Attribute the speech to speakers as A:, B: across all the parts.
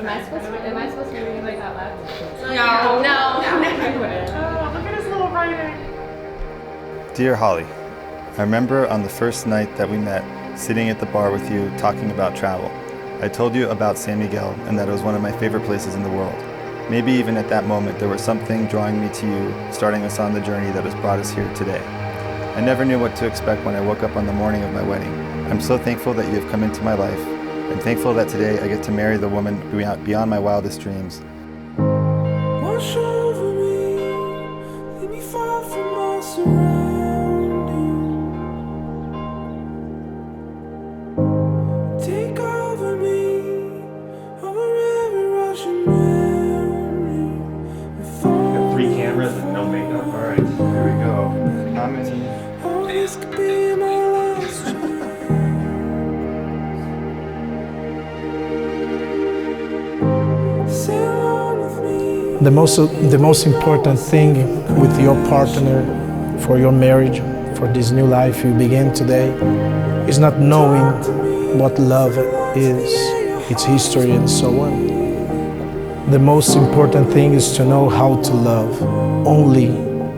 A: Am I supposed to be reading like that loud?
B: No.
A: Oh, look at his little writing.
C: Dear Holly, I remember on the first night that we met, sitting at the bar with you, talking about travel. I told you about San Miguel and that it was one of my favorite places in the world. Maybe even at that moment there was something drawing me to you, starting us on the journey that has brought us here today. I never knew what to expect when I woke up on the morning of my wedding. I'm so thankful that you have come into my life. I'm thankful that today I get to marry the woman beyond my wildest dreams.
D: Wash over me, let me fall from my surroundings. Take over me, over every rushing memory.
E: Got 3 cameras and no makeup. All right, here we go.
C: How many?
D: Oh, this could be my last chance. Sail on with me.
F: The most important thing with your partner for your marriage, for this new life you begin today, is not knowing what love is, its history and so on. The most important thing is to know how to love. Only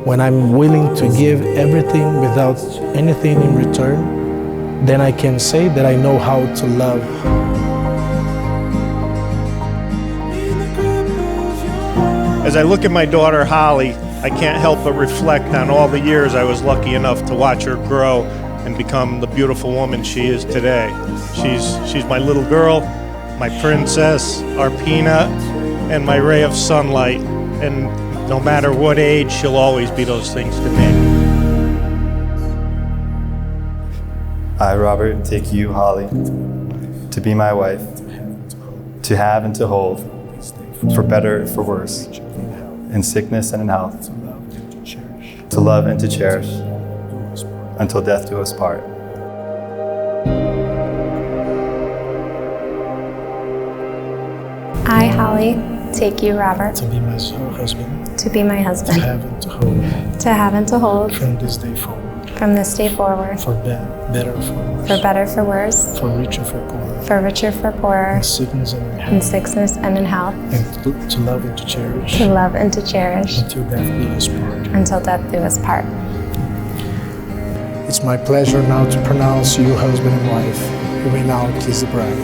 F: when I'm willing to give everything without anything in return, then I can say that I know how to love.
G: As I look at my daughter Holly, I can't help but reflect on all the years I was lucky enough to watch her grow and become the beautiful woman she is today. She's my little girl, my princess, our peanut, and my ray of sunlight. And no matter what age, she'll always be those things to me.
C: I, Robert, take you, Holly, to be my wife, to have and to hold, for better, for worse, in sickness and in health, to love and to cherish, until death do us part.
B: I, Holly, take you, Robert,
F: To be my husband,
B: to be my
F: to
B: husband,
F: have and to hold,
B: to have and to hold
F: from this day forward,
B: from this day forward,
F: for better, for worse,
B: for better, for worse,
F: for richer, for poorer,
B: for richer, for poorer,
F: in sickness and in
B: in
F: health,
B: sickness and in health,
F: and to love and to cherish,
B: to love and to cherish,
F: until death do us part.
B: until death do us part.
F: It's my pleasure now to pronounce you husband and wife. You may now kiss the bride.